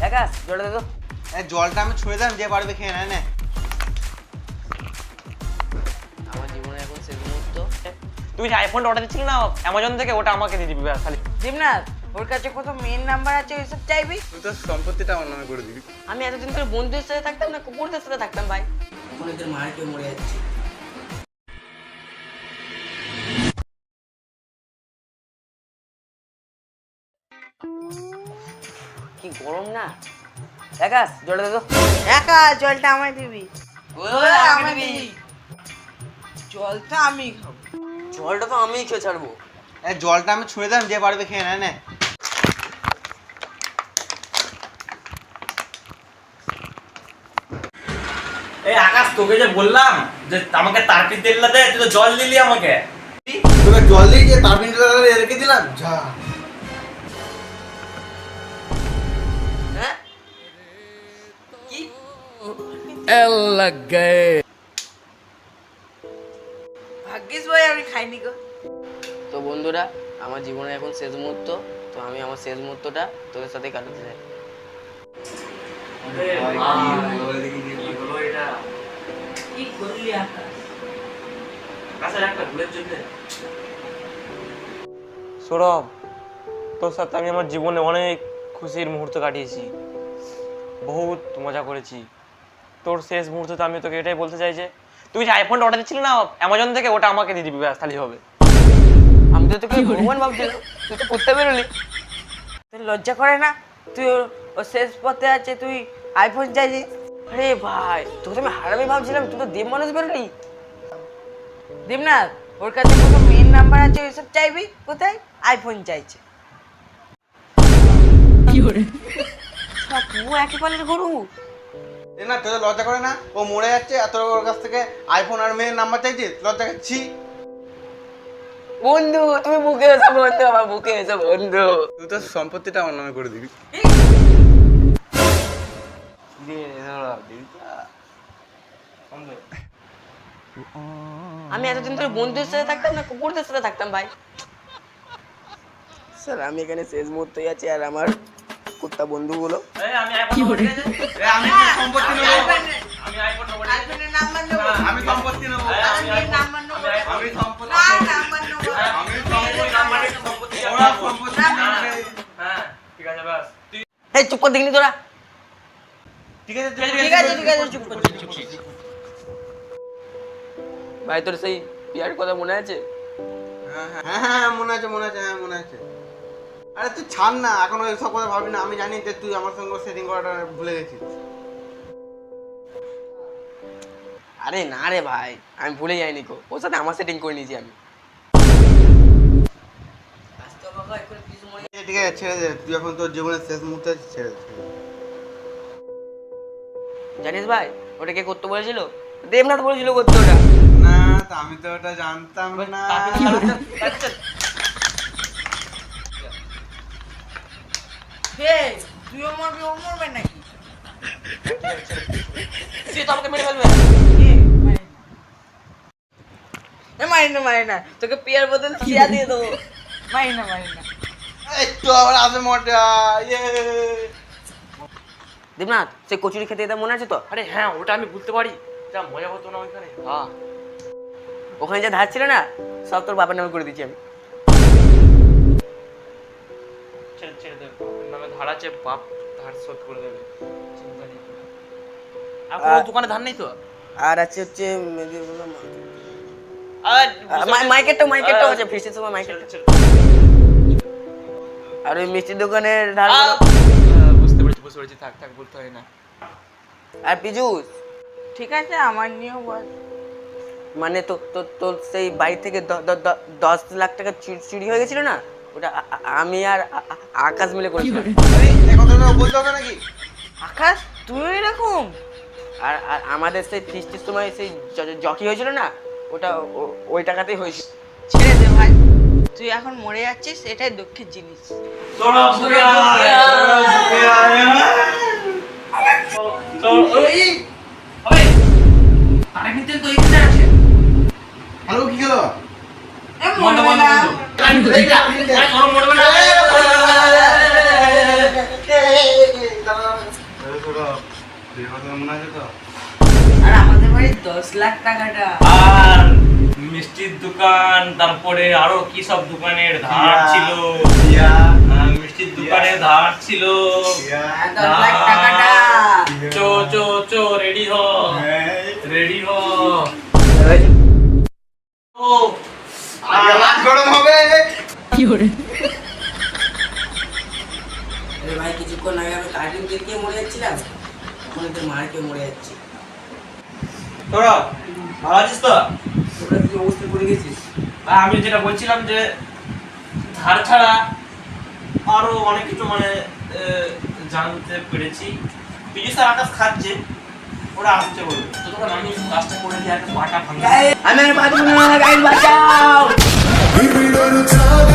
একা জলটা দে তো। জলটা আমি ছুঁয়ে দিলাম, যে পারবে খেয়ে নেয় না। আমার জীবনে এখন শেষ মুহূর্ত। তুই যে আইফোনটা অর্ডার দিচ্ছিলি না অ্যামাজন থেকে, ওটা আমাকে দিয়ে দিবি ব্যাস খালি। দেবনাথ, ওর কাছে কত মেন নাম্বার আছে ওইসব চাইবি? তুই তো সম্পত্তিটা আমার নামে করে দিবি। আমি এতদিন ধরে বন্ধুদের সাথে থাকতাম না কুকুরদের সাথে থাকতাম ভাই। এখন এদের মায়ের কেউ মরে যাচ্ছে। কি গরম না। একা জলটা দে তো। একা জলটা আমায় দিবি। আমায় দিবি। জলটা আমি খাবো। জলটা তো আমিই খেয়ে ছাড়বো। জলটা আমি ছুঁয়ে দিলাম, যে পারবে খেয়ে নেয় না। এই আকাশ, তোকে যে বললাম যে আমাকে তারপি তেলটা দে, তুই তো জল দিলি আমাকে। তোকে জল দিয়ে যে তার পিনটা রেখে দিলাম যা। হ্যাঁ কি ভাগ্যিস ভাই আমি খাইনি গো। তো বন্ধুরা, আমার জীবনের এখন শেষ মুহূর্ত। তো আমি আমার শেষ মুহূর্তটা তোদের সাথে কাটাতে চাই। কি করলি আকাশ? সৌরভ, তোর সাথে আমি আমার জীবনে অনেক খুশির মুহূর্ত কাটিয়েছি, বহুত মজা করেছি। তোর শেষ মুহূর্তে আমি তোকে এটাই বলতে চাই যে তুই যে আইফোনটা অর্ডার দিচ্ছিলি না অ্যামাজন থেকে, ওটা আমাকে দিয়ে দিবি ব্যাস খালি হবে। আমি তো তোকে ভগবান ভাবছিলাম, তুই তো করতে বেরোলি। তোর লজ্জা করে না? তুই ও শেষ পথে আছে, তুই আইফোন চাইছিস? আরে ভাই, তোকে তো আমি হারামি ভাবছিলাম, তুই তো দেব মানুষ বেরোলি। দেবনাথ, ওর কাছে কত মেন নাম্বার আছে ওইসব চাইবি? কোথায়? আইফোন চাইছে। তুই একই পালের গরু। না তোদের লজ্জা করে না? ও মরে যাচ্ছে আর তোর ওর কাছ থেকে আইফোন আর মেয়ের নাম্বার চাইছিস? লজ্জা খাচ্ছি। বন্ধু তুমি বুকে এসো, বন্ধু আমার বুকে এসো বন্ধু। তুই তো সম্পত্তিটা আমার নামে করে দিবি। আমি এতদিন ধরে বন্ধুদের সাথে থাকতাম না কুকুরদের সাথে থাকতাম ভাই। স্যার আমি এখানে শেষ মুহূর্তেই আছি, আর আমার কুত্তা বন্ধুগুলো। আইফোনের নাম্বার নেবো। আমি সম্পত্তি নেবো। মেন নাম্বার নেবো। আমি সম্পত্তি না, নাম্বার নেবো। ওরা সম্পত্তি নেবে। এই চুপ করে দেখিনি তোরা। ঠিক আছে ঠিক আছে ঠিক আছে, চুপ কর। ভাই তোর সেই পিয়ার কথা মনে আছে? হ্যাঁ মনে আছে মনে আছে, হ্যাঁ মনে আছে। আরে তুই ছাড় না, এখন ওই সব কথা ভাবি না। আমি জানি যে তুই আমার সঙ্গে সেটিং করাটা ভুলে গেছিস। আরে না রে ভাই, আমি ভুলে যাইনি কো, ওর সাথে আমার সেটিং করে নিয়েছি আমি। ঠিক আছে ছেড়ে দে, তুই এখন তোর জীবনের শেষ মুহূর্তে আছিস, ছেড়ে দে, ছেড়ে দে। জানিস ভাই ওটা কে করতে বলেছিল? দেবনাথ বলেছিল করতে ওটা। না তা আমি তো ওটা জানতাম না। হে, তুইও মরবি, ও মরবে নাকি? তুই তো আমাকে মেরে ফেলবে। মারি না মারি না, তোকে পিয়ার বদল চিয়া দিয়ে দেবো। মারি না মারি না। এই তো আবার আসে মোটা ইয়ে। দেবনাথ সে কচুরি খেতে যেতে মনে আছে তো? আরে হ্যাঁ, ওটা আমি ভুলতে পারি, যা মজা হতো না ওইখানে। হ্যাঁ, ওখানে যা ধার ছিল না সব তোর বাবার নামে করে দিচ্ছি আমি। ছেড়ে ছেড়ে দে, বাপের নামে ধার আছে, বাপ ধার শোধ করে দেবে, চিন্তা নেই। আর কোনো দোকানে ধার নেই তো? আর আছে হচ্ছে মাইকেটটাও আছে, ফিস্টের সময় মাইকেটটা। আর ওই মিষ্টির দোকানের ধার। বুঝতে পেরেছি, থাক থাক, বলতে হয় না। আর পিজুস, ঠিক আছে, আমার নিয়েও বল। মানে তো তোর সেই বাড়ি থেকে 10 লাখ টাকা চুরি হয়ে গেছিল না, ওটা আমি আর আকাশ মিলে করেছিলাম। এই কথাটা বলতে হবে নাকি? আকাশ, তুই এরকম? আর আর আমাদের সেই ফিস্টের সময় সেই জকি হয়েছিল না, ওটা ওই টাকাতেই হয়েছিল। ছেড়ে দে ভাই, তুই এখন মরে যাচ্ছিস, এটাই দুঃখের জিনিস। হ্যালো কি গেল? মরবে না। দাঁড়া তো বিয়ের কথা মনে আছে তো? আর আমাদের বাড়ির 10 লাখ টাকাটা আর মিষ্টির দোকান, তারপরে আরো কি সব দোকানের ধার ছিল, দিয়া মিষ্টির দোকানে ধার ছিল। দিয়া 10 লাখ টাকাটা চো চো চো রেডি হ, রেডি হ। ও আগে হাত গরম হবে। আরে ভাই কিছুক্ষণ আগে আমি কার্টুন দেখে মরে যাচ্ছিলাম, এখন তোর মারকে মরে যাচ্ছি। তোরা ভালো আছিস তো? তোরা কি অবস্থা করে গেছিস? আর আমি যেটা বলছিলাম যে ধার ছাড়া আরো অনেক কিছু মানে জানতে পেরেছি। বিজু স্যার আকাশ খাচ্ছে, ওরা আসছে বলবে তো তোরা আমি কাজটা করে দিয়ে একটা পাটা ভাঙা। আমি আর বাঁচবো না, গাইড বাঁচাও। We don't talk